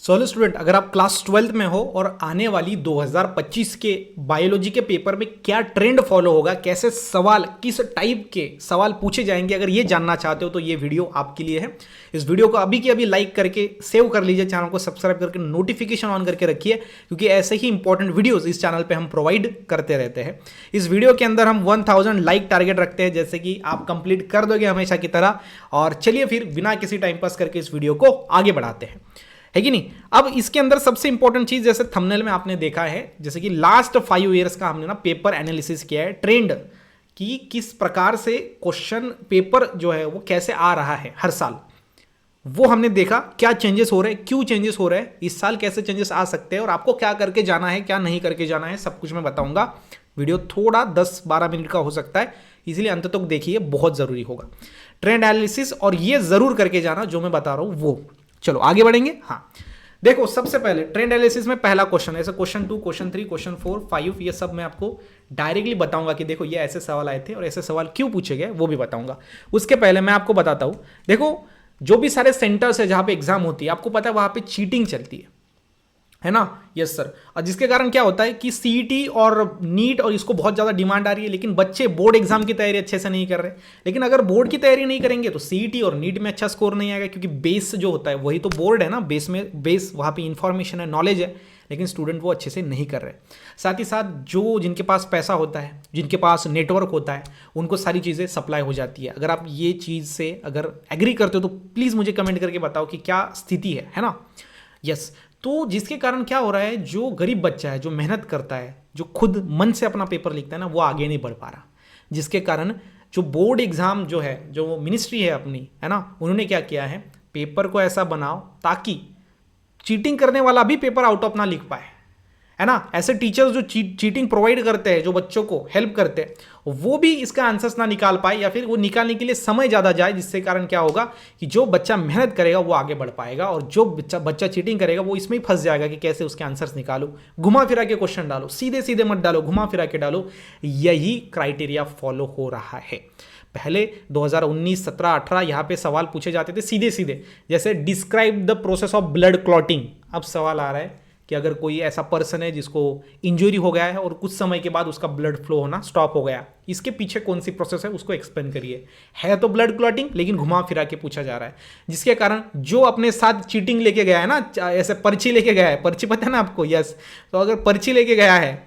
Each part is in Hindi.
हेलो स्टूडेंट, अगर आप क्लास 12th में हो और आने वाली 2025 के बायोलॉजी के पेपर में क्या ट्रेंड फॉलो होगा, कैसे सवाल, किस टाइप के सवाल पूछे जाएंगे, अगर ये जानना चाहते हो तो ये वीडियो आपके लिए है। इस वीडियो को अभी के अभी लाइक करके सेव कर लीजिए, चैनल को सब्सक्राइब करके नोटिफिकेशन ऑन करके रखिए, क्योंकि ऐसे ही इंपॉर्टेंट वीडियोज इस चैनल पर हम प्रोवाइड करते रहते हैं। इस वीडियो के अंदर हम 1000 लाइक टारगेट रखते हैं, जैसे कि आप कंप्लीट कर दोगे हमेशा की तरह। और चलिए फिर बिना किसी टाइम पास करके इस वीडियो को आगे बढ़ाते हैं, है कि नहीं। अब इसके अंदर सबसे इंपॉर्टेंट चीज, जैसे थंबनेल में आपने देखा है, जैसे कि लास्ट 5 ईयर्स का हमने ना पेपर एनालिसिस किया है, ट्रेंड कि किस प्रकार से क्वेश्चन पेपर जो है वो कैसे आ रहा है हर साल, वो हमने देखा। क्या चेंजेस हो रहे हैं, क्यों चेंजेस हो रहे हैं, इस साल कैसे चेंजेस आ सकते हैं और आपको क्या करके जाना है, क्या नहीं करके जाना है, सब कुछ मैं बताऊंगा। वीडियो थोड़ा 10-12 मिनट का हो सकता है, इसलिए अंत तक देखिए, बहुत जरूरी होगा ट्रेंड एनालिसिस, और ये जरूर करके जाना जो मैं बता रहा हूं वो। चलो आगे बढ़ेंगे। हाँ देखो, सबसे पहले ट्रेंड एनालिसिस में पहला क्वेश्चन, ऐसे क्वेश्चन 2, क्वेश्चन 3, क्वेश्चन 4, 5, ये सब मैं आपको डायरेक्टली बताऊंगा कि देखो ये ऐसे सवाल आए थे और ऐसे सवाल क्यों पूछे गए, वो भी बताऊंगा। उसके पहले मैं आपको बताता हूं, देखो जो भी सारे सेंटर्स है जहां पे एग्जाम होती है, आपको पता है वहां पे चीटिंग चलती है ना। Yes sir. और जिसके कारण क्या होता है कि सीईटी और नीट और इसको बहुत ज़्यादा डिमांड आ रही है, लेकिन बच्चे बोर्ड एग्जाम की तैयारी अच्छे से नहीं कर रहे। लेकिन अगर बोर्ड की तैयारी नहीं करेंगे तो सीईटी और नीट में अच्छा स्कोर नहीं आएगा, क्योंकि बेस जो होता है वही तो बोर्ड है ना। बेस वहाँ पे इंफॉर्मेशन है, नॉलेज है, लेकिन स्टूडेंट वो अच्छे से नहीं कर रहे। साथ ही साथ जो जिनके पास पैसा होता है, जिनके पास नेटवर्क होता है, उनको सारी चीज़ें सप्लाई हो जाती है। अगर आप ये चीज़ से अगर एग्री करते हो तो प्लीज़ मुझे कमेंट करके बताओ कि क्या स्थिति है ना। यस। तो जिसके कारण क्या हो रहा है, जो गरीब बच्चा है, जो मेहनत करता है, जो खुद मन से अपना पेपर लिखता है ना, वो आगे नहीं बढ़ पा रहा। जिसके कारण जो बोर्ड एग्जाम जो है, जो मिनिस्ट्री है अपनी, है ना, उन्होंने क्या किया है, पेपर को ऐसा बनाओ ताकि चीटिंग करने वाला भी पेपर आउट ऑफ ना लिख पाए, है ना। ऐसे टीचर्स जो चीटिंग प्रोवाइड करते हैं, जो बच्चों को हेल्प करते हैं, वो भी इसका आंसर्स ना निकाल पाए, या फिर वो निकालने के लिए समय ज़्यादा जाए, जिससे कारण क्या होगा कि जो बच्चा मेहनत करेगा वो आगे बढ़ पाएगा, और जो बच्चा चीटिंग करेगा वो इसमें ही फंस जाएगा कि कैसे उसके आंसर्स निकालो। घुमा फिरा के क्वेश्चन डालो, सीधे सीधे मत डालो, घुमा फिरा के डालो। यही क्राइटेरिया फॉलो हो रहा है। पहले 2019, 17, 18 यहाँ पे सवाल पूछे जाते थे सीधे सीधे, जैसे describe the process of blood clotting. अब सवाल आ रहा है कि अगर कोई ऐसा पर्सन है जिसको इंजरी हो गया है और कुछ समय के बाद उसका ब्लड फ्लो होना स्टॉप हो गया, इसके पीछे कौन सी प्रोसेस है उसको एक्सप्लेन करिए। है तो ब्लड क्लॉटिंग, लेकिन घुमा फिरा के पूछा जा रहा है, जिसके कारण जो अपने साथ चीटिंग लेके गया है ना, ऐसे पर्ची लेके गया है, पर्ची पता है ना आपको। यस। तो अगर पर्ची लेके गया है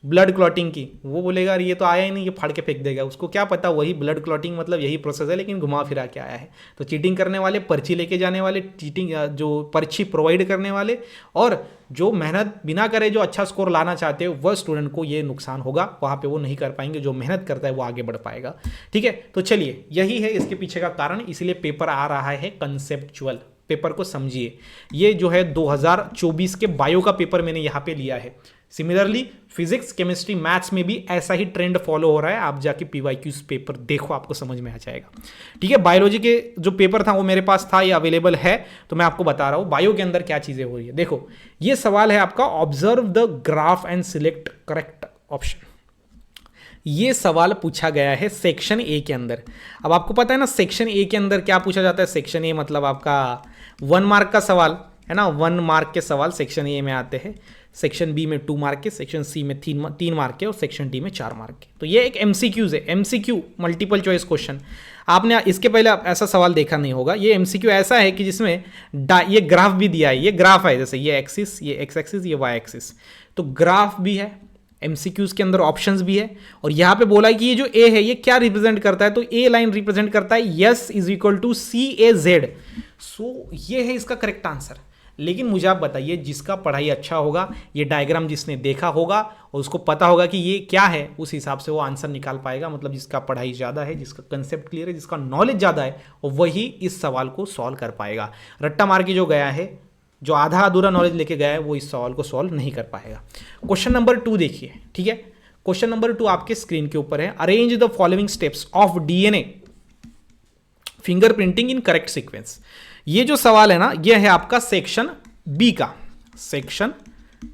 ब्लड क्लॉटिंग की, वो बोलेगा अरे ये तो आया ही नहीं, ये फाड़ के फेंक देगा। उसको क्या पता वही ब्लड क्लॉटिंग मतलब यही प्रोसेस है, लेकिन घुमा फिरा के आया है। तो चीटिंग करने वाले, पर्ची लेके जाने वाले, चीटिंग जो पर्ची प्रोवाइड करने वाले, और जो मेहनत बिना करे जो अच्छा स्कोर लाना चाहते हो, वह स्टूडेंट को ये नुकसान होगा, वहाँ पे वो नहीं कर पाएंगे। जो मेहनत करता है वो आगे बढ़ पाएगा। ठीक है, तो चलिए यही है इसके पीछे का कारण, इसलिए पेपर आ रहा है कंसेप्चुअल। पेपर को समझिए। ये जो है 2024 के बायो का पेपर मैंने यहाँ पे लिया है। सिमिलरली फिजिक्स, केमिस्ट्री, मैथ्स में भी ऐसा ही ट्रेंड फॉलो हो रहा है। आप जाके पीवाईक्यूज पेपर देखो, आपको समझ में आ जाएगा। ठीक है, बायोलॉजी के जो पेपर था वो मेरे पास था, ये अवेलेबल है, तो मैं आपको बता रहा हूँ बायो के अंदर क्या चीजें हो रही है। देखो ये सवाल है आपका, observe the graph and select correct option. ये सवाल पूछा गया है सेक्शन ए के अंदर। अब आपको पता है ना सेक्शन ए के अंदर क्या पूछा जाता है। सेक्शन ए मतलब आपका 1 मार्क का सवाल है ना, 1 मार्क के सवाल सेक्शन ए में आते हैं। सेक्शन बी में 2 मार्क के, सेक्शन सी में 3 मार्क के, और सेक्शन डी में 4 मार्क के। तो ये एक एमसीक्यूज है, एमसीक्यू मल्टीपल चॉइस क्वेश्चन। आपने इसके पहले ऐसा सवाल देखा नहीं होगा। ये एमसीक्यू ऐसा है कि जिसमें ये ग्राफ भी दिया है, ये ग्राफ है, जैसे ये एक्सिस, ये एक्स एक्सिस, ये वाई एक्सिस, तो ग्राफ भी है, एमसीक्यूज के अंदर ऑप्शंस भी है। और यहाँ पे बोला है कि ये जो ए है ये क्या रिप्रेजेंट करता है, तो ए लाइन रिप्रेजेंट करता है yes is equal to C A Z. So ये है इसका करेक्ट आंसर। लेकिन मुझे आप बताइए, जिसका पढ़ाई अच्छा होगा, ये डायग्राम जिसने देखा होगा और उसको पता होगा कि ये क्या है, उस हिसाब से वो आंसर निकाल पाएगा। मतलब जिसका पढ़ाई ज़्यादा है, जिसका कंसेप्ट क्लियर है, जिसका नॉलेज ज़्यादा है, वही इस सवाल को सॉल्व कर पाएगा। रट्टा मार के जो गया है, जो आधा अधूरा नॉलेज लेके गया है, वो इस सवाल को सॉल्व नहीं कर पाएगा। क्वेश्चन नंबर 2 देखिए। ठीक है, क्वेश्चन नंबर 2 आपके स्क्रीन के ऊपर है। Arrange the following steps of DNA fingerprinting in correct sequence. ये जो सवाल है ना, ये है आपका सेक्शन बी का, सेक्शन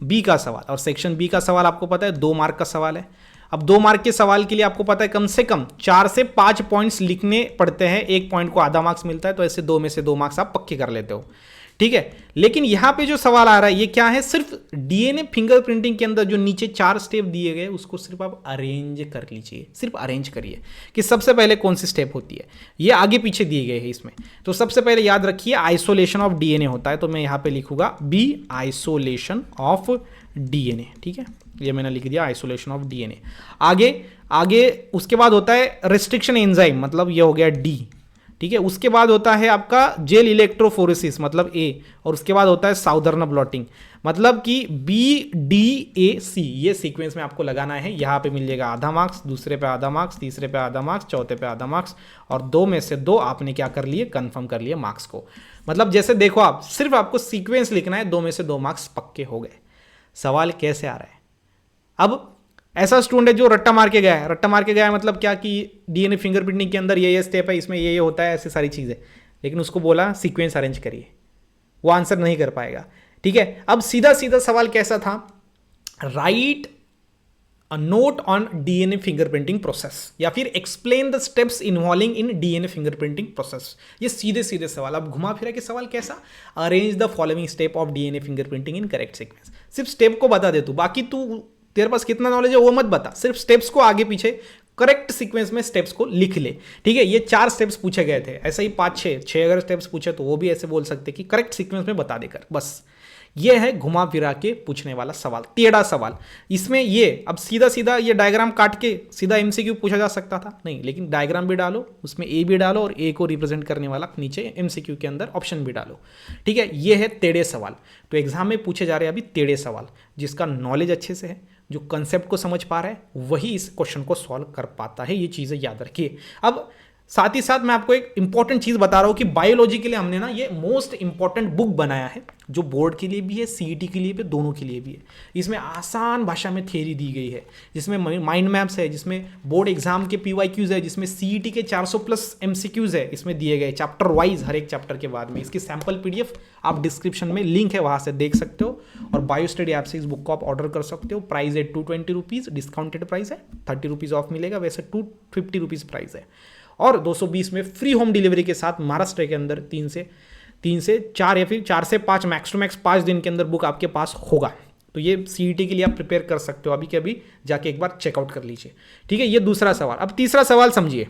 बी का सवाल। और सेक्शन बी का सवाल आपको पता है 2 मार्क का सवाल है। अब 2 मार्क के सवाल के लिए आपको पता है कम से कम 4 से 5 पॉइंट्स लिखने पड़ते हैं, 1 पॉइंट को आधा मार्क्स मिलता है, तो ऐसे 2 में से 2 मार्क्स आप पक्के कर लेते हो। ठीक है। लेकिन यहां पे जो सवाल आ रहा है ये क्या है, सिर्फ डीएनए फिंगरप्रिंटिंग के अंदर जो नीचे 4 स्टेप दिए गए उसको सिर्फ आप अरेंज कर लीजिए, सिर्फ अरेंज करिए कि सबसे पहले कौन सी स्टेप होती है। ये आगे पीछे दिए गए हैं इसमें। तो सबसे पहले याद रखिए आइसोलेशन ऑफ डीएनए होता है, तो मैं यहां पे लिखूंगा बी आइसोलेशन ऑफ डीएनए। ठीक है, ये मैंने लिख दिया आइसोलेशन ऑफ डीएनए। आगे आगे उसके बाद होता है रेस्ट्रिक्शन एंजाइम, मतलब ये हो गया डी। ठीक है, उसके बाद होता है आपका जेल इलेक्ट्रोफोरेसिस मतलब ए, और उसके बाद होता है साउदर्न ब्लॉटिंग, मतलब कि बी डी ए सी। ये सीक्वेंस में आपको लगाना है। यहाँ पे मिल जाएगा आधा मार्क्स, दूसरे पे आधा मार्क्स, तीसरे पे आधा मार्क्स, चौथे पे आधा मार्क्स, और 2 में से 2 आपने क्या कर लिए, कंफर्म कर लिए मार्क्स को। मतलब जैसे देखो आप सिर्फ आपको सीक्वेंस लिखना है, 2 में से 2 मार्क्स पक्के हो गए। सवाल कैसे आ रहा है, अब ऐसा स्टूडेंट है जो रट्टा मार के गया है, रट्टा मार के गया है मतलब क्या कि डीएनए फिंगरप्रिंटिंग के अंदर ये स्टेप है, इसमें ये होता है, ऐसी सारी चीज़ें, लेकिन उसको बोला सीक्वेंस अरेंज करिए, वो आंसर नहीं कर पाएगा। ठीक है, अब सीधा सीधा सवाल कैसा था, right a note on DNA fingerprinting process या फिर explain the steps involving in DNA fingerprinting process. ये सीधे सीधे सवाल। अब घुमा फिरा के सवाल कैसा, arrange the following step of DNA fingerprinting in correct sequence. सिर्फ स्टेप को बता दे तू, बाकी तू तेरे पास कितना नॉलेज है वो मत बता, सिर्फ स्टेप्स को आगे पीछे करेक्ट सीक्वेंस में स्टेप्स को लिख ले। ठीक है, ये 4 स्टेप्स पूछे गए थे, ऐसे ही 5-6 अगर स्टेप्स पूछे तो वो भी ऐसे बोल सकते कि करेक्ट सीक्वेंस में बता देकर, बस। ये है घुमा फिरा के पूछने वाला सवाल, टेढ़ा सवाल। इसमें ये अब सीधा सीधा ये डायग्राम काट के सीधा एमसीक्यू पूछा जा सकता था, नहीं, लेकिन डायग्राम भी डालो, उसमें ए भी डालो और ए को रिप्रेजेंट करने वाला नीचे एमसीक्यू के अंदर ऑप्शन भी डालो। ठीक है, ये है टेढ़े सवाल। तो एग्जाम में पूछे जा रहे हैं अभी टेढ़े सवाल, जिसका नॉलेज अच्छे से है, जो कंसेप्ट को समझ पा रहा है, वही इस क्वेश्चन को सॉल्व कर पाता है। ये चीज़ें याद रखिए। अब साथ ही साथ मैं आपको एक इंपॉर्टेंट चीज़ बता रहा हूँ कि बायोलॉजी के लिए हमने ना ये मोस्ट इंपॉर्टेंट बुक बनाया है, जो बोर्ड के लिए भी है, सीईटी के लिए भी, दोनों के लिए भी है। इसमें आसान भाषा में थ्योरी दी गई है, जिसमें माइंड मैप्स है, जिसमें बोर्ड एग्जाम के पीवाईक्यूज है, जिसमें सीईटी के 400+ एमसीक्यूज है इसमें दिए गए, चैप्टर वाइज, हर एक चैप्टर के बाद में। इसकी सैम्पल पीडीएफ आप डिस्क्रिप्शन में लिंक है, वहाँ से देख सकते हो, और बायो स्टडी ऐप से इस बुक को आप ऑर्डर कर सकते हो। प्राइस है 220 रुपीज़, डिस्काउंटेड प्राइस है, 30 रुपीज़ ऑफ मिलेगा, वैसे 250 रुपीज़ प्राइस है, और 220 में फ्री होम डिलीवरी के साथ महाराष्ट्र के अंदर 3 से 4 या फिर 4 से 5 मैक्स टू मैक्स 5 दिन के अंदर बुक आपके पास होगा। तो ये सीईटी के लिए आप प्रिपेयर कर सकते हो, अभी के अभी जाके एक बार चेकआउट कर लीजिए। ठीक है, ये दूसरा सवाल। अब तीसरा सवाल समझिए।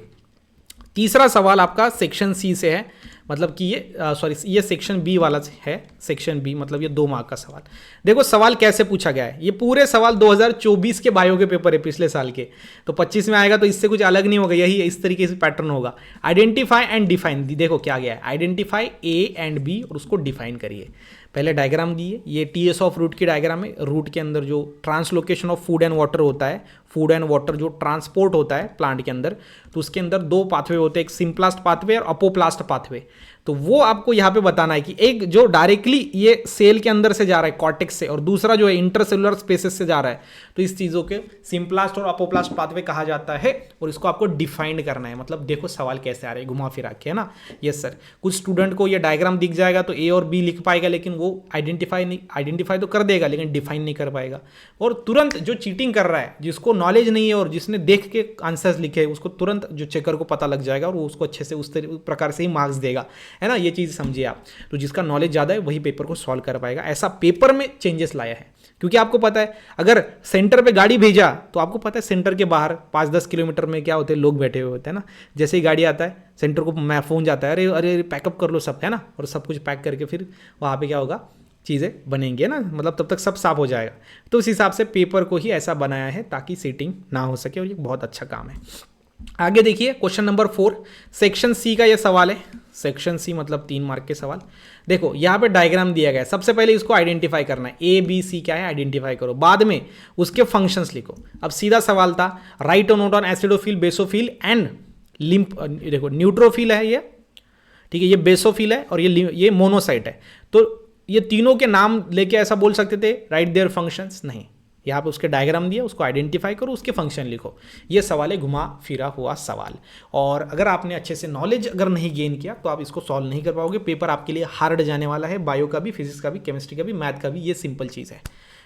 तीसरा सवाल आपका सेक्शन सी से है, मतलब कि ये सेक्शन बी वाला है। सेक्शन बी मतलब ये 2 मार्क का सवाल। देखो सवाल कैसे पूछा गया है, ये पूरे सवाल 2024 के बायो के पेपर है, पिछले साल के। तो 25 में आएगा तो इससे कुछ अलग नहीं होगा, यही इस तरीके से पैटर्न होगा। आइडेंटिफाई एंड डिफाइन, देखो क्या गया है, आइडेंटिफाई ए एंड बी और उसको डिफाइन करिए। पहले डायग्राम दिए, ये टीएस ऑफ रूट की डायग्राम है। रूट के अंदर जो translocation of food and water होता है, फूड एंड वाटर जो ट्रांसपोर्ट होता है प्लांट के अंदर, तो उसके अंदर 2 पाथवे होते हैं, एक सिम्प्लास्ट पाथवे और अपोप्लास्ट पाथवे। तो वो आपको यहाँ पे बताना है कि एक जो डायरेक्टली ये सेल के अंदर से जा रहा है कॉर्टेक्स से, और दूसरा जो है इंटरसेलुलर स्पेसेस से जा रहा है, तो इस चीज़ों के सिम्प्लास्ट और अपोप्लास्ट पाथवे कहा जाता है, और इसको आपको डिफाइन करना है। मतलब देखो सवाल कैसे आ रहे हैं घुमा फिरा के, है ना। यस सर, कुछ स्टूडेंट को ये डायग्राम दिख जाएगा तो ए और बी लिख पाएगा, लेकिन वो आइडेंटिफाई तो कर देगा लेकिन डिफाइन नहीं कर पाएगा। और तुरंत जो चीटिंग कर रहा है, जिसको नॉलेज नहीं है और जिसने देख के आंसर्स लिखे, उसको तुरंत जो चेकर को पता लग जाएगा और वो उसको अच्छे से उस प्रकार से ही मार्क्स देगा, है ना। ये चीज़ समझिए आप। तो जिसका नॉलेज ज़्यादा है वही पेपर को सॉल्व कर पाएगा। ऐसा पेपर में चेंजेस लाया है, क्योंकि आपको पता है अगर सेंटर पे गाड़ी भेजा तो आपको पता है सेंटर के बाहर 5-10 किलोमीटर में क्या होते हैं, लोग बैठे हुए होते हैं ना। जैसे ही गाड़ी आता है सेंटर को मैं फोन जाता है, अरे अरे पैकअप कर लो सब, है ना। और सब कुछ पैक करके फिर वहाँ पे क्या होगा, चीज़ें बनेंगी, है ना। मतलब तब तक सब साफ हो जाएगा। तो उस हिसाब से पेपर को ही ऐसा बनाया है ताकि सीटिंग ना हो सके, और ये बहुत अच्छा काम है। आगे देखिए क्वेश्चन नंबर 4 सेक्शन सी का ये सवाल है। सेक्शन सी मतलब 3 मार्क के सवाल। देखो यहाँ पे डायग्राम दिया गया है, सबसे पहले इसको आइडेंटिफाई करना है, ए बी सी क्या है आइडेंटिफाई करो, बाद में उसके फंक्शंस लिखो। अब सीधा सवाल था, right a note on acidophil, basophil and lymph. देखो न्यूट्रोफिल है ये, ठीक है, ये बेसोफिल है और ये मोनोसाइट है। तो ये तीनों के नाम लेके ऐसा बोल सकते थे, राइट देयर फंक्शंस, नहीं, यहाँ पे उसके डायग्राम दिया, उसको आइडेंटिफाई करो, उसके फंक्शन लिखो। ये सवाल है घुमा फिरा हुआ सवाल। और अगर आपने अच्छे से नॉलेज अगर नहीं गेन किया तो आप इसको सॉल्व नहीं कर पाओगे। पेपर आपके लिए हार्ड जाने वाला है, बायो का भी, फिजिक्स का भी, केमिस्ट्री का भी, मैथ का भी। ये सिंपल चीज़ है,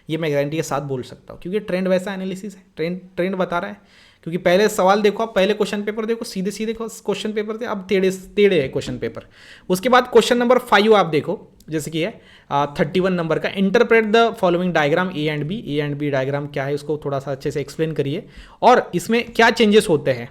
ये मैं गारंटी के साथ बोल सकता हूँ, क्योंकि ट्रेंड वैसा एनालिसिस है, ट्रेंड बता रहा है। क्योंकि पहले सवाल देखो, आप पहले क्वेश्चन पेपर देखो, सीधे सीधे क्वेश्चन पेपर थे, अब टेढ़े टेढ़े है क्वेश्चन पेपर। उसके बाद क्वेश्चन नंबर 5 आप देखो, जैसे कि है 31 नंबर का, interpret the following diagram A and B diagram क्या है, उसको थोड़ा सा अच्छे से एक्सप्लेन करिए और इसमें क्या चेंजेस होते हैं,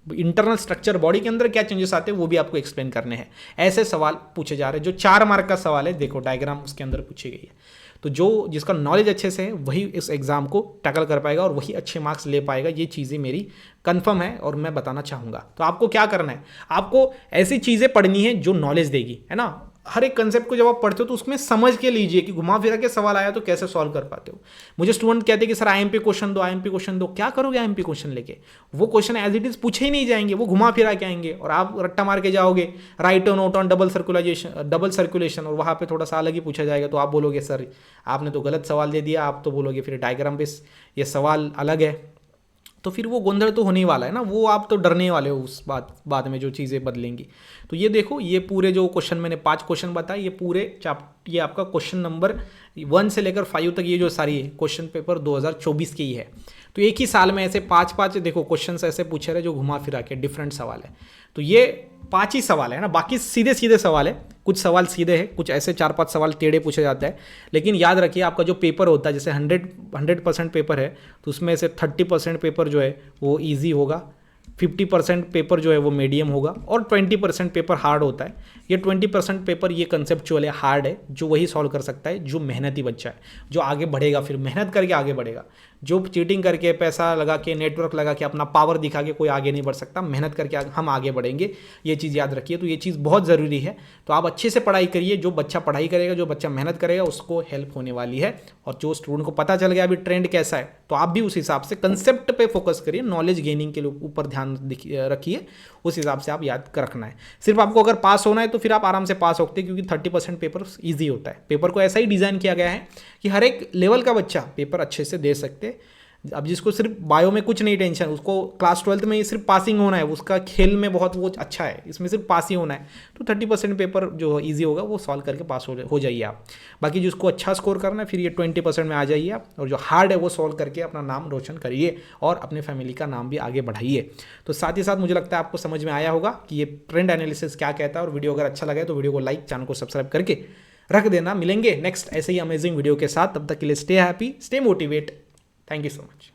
इंटरनल स्ट्रक्चर बॉडी के अंदर क्या चेंजेस आते हैं वो भी आपको एक्सप्लेन करने हैं। ऐसे सवाल पूछे जा रहे हैं जो 4 मार्क का सवाल है, देखो डायग्राम उसके अंदर पूछी गई है। तो जो जिसका नॉलेज अच्छे से है वही इस एग्जाम को टैकल कर पाएगा और वही अच्छे मार्क्स ले पाएगा, ये चीज़ें मेरी कंफर्म है और मैं बताना चाहूँगा। तो आपको क्या करना है, आपको ऐसी चीज़ें पढ़नी है जो नॉलेज देगी, है ना। हर एक कंसेप्ट को जब आप पढ़ते हो तो उसमें समझ के लीजिए कि घुमा फिरा के सवाल आया तो कैसे सॉल्व कर पाते हो। मुझे स्टूडेंट कहते हैं कि सर आईएमपी क्वेश्चन दो, आईएमपी क्वेश्चन दो। क्या करोगे आईएमपी क्वेश्चन लेके, वो क्वेश्चन एज इट इज पूछे ही नहीं जाएंगे, वो घुमा फिरा के आएंगे और आप रट्टा मार के जाओगे, राइट और नोट ऑन डबल सर्कुलेशन, और वहाँ पे थोड़ा सा अलग ही पूछा जाएगा तो आप बोलोगे सर आपने तो गलत सवाल दे दिया, आप तो बोलोगे फिर डायग्राम बेस ये सवाल अलग है। तो फिर वो गोंधल तो होने ही वाला है ना, वो आप तो डरने वाले हो उस बाद में जो चीज़ें बदलेंगी। तो ये देखो, ये पूरे जो क्वेश्चन मैंने 5 क्वेश्चन बताए, ये पूरे ये आपका क्वेश्चन नंबर 1 से लेकर 5 तक ये जो सारी है क्वेश्चन पेपर 2024 की ही है। तो एक ही साल में ऐसे 5 देखो क्वेश्चन ऐसे पूछे रहे जो घुमा फिरा के डिफरेंट सवाल है। तो ये 5 ही सवाल है ना, बाकी सीधे सीधे सवाल है, कुछ सवाल सीधे हैं, कुछ ऐसे 4-5 सवाल टेढ़े पूछे जाते हैं। लेकिन याद रखिए आपका जो पेपर होता है, जैसे 100% पेपर है तो उसमें से 30% पेपर जो है वो ईजी होगा, 50% पेपर जो है वो मीडियम होगा और 20% पेपर हार्ड होता है। ये 20% पेपर ये कंसेप्चुअल है, हार्ड है, जो वही सॉल्व कर सकता है जो मेहनती बच्चा है, जो आगे बढ़ेगा, फिर मेहनत करके आगे बढ़ेगा। जो चीटिंग करके पैसा लगा के नेटवर्क लगा के अपना पावर दिखा के कोई आगे नहीं बढ़ सकता, मेहनत करके हम आगे बढ़ेंगे, ये चीज़ याद रखिए। तो ये चीज़ बहुत ज़रूरी है। तो आप अच्छे से पढ़ाई करिए, जो बच्चा पढ़ाई करेगा, जो बच्चा मेहनत करेगा उसको हेल्प होने वाली है। और जो स्टूडेंट को पता चल गया अभी ट्रेंड कैसा है तो आप भी उस हिसाब से कंसेप्ट पे फोकस करिए, नॉलेज गेनिंग के ऊपर ध्यान रखिए, उस हिसाब से आप याद रखना है। सिर्फ आपको अगर पास होना है तो फिर आप आराम से पास होते हैं, क्योंकि 30% पेपर ईजी होता है। पेपर को ऐसा ही डिज़ाइन किया गया है कि हर एक लेवल का बच्चा पेपर अच्छे से दे सकते। अब जिसको सिर्फ बायो में कुछ नहीं टेंशन, उसको क्लास 12th में ही सिर्फ पासिंग होना है, उसका खेल में बहुत वो अच्छा है, इसमें सिर्फ पास ही होना है, तो 30% पेपर जो इजी होगा वो सॉल्व करके पास हो जाइए आप। बाकी जिसको अच्छा स्कोर करना है फिर ये 20% में आ जाइए आप, और जो हार्ड है वो सॉल्व करके अपना नाम रोशन करिए और अपने फैमिली का नाम भी आगे बढ़ाइए। तो साथ ही साथ मुझे लगता है आपको समझ में आया होगा कि ये ट्रेंड एनालिसिस क्या कहता है। और वीडियो अगर अच्छा लगे तो वीडियो को लाइक, चैनल को सब्सक्राइब करके रख देना। मिलेंगे नेक्स्ट ऐसे ही अमेजिंग वीडियो के साथ, तब तक के लिए stay happy, stay motivate. Thank you so much.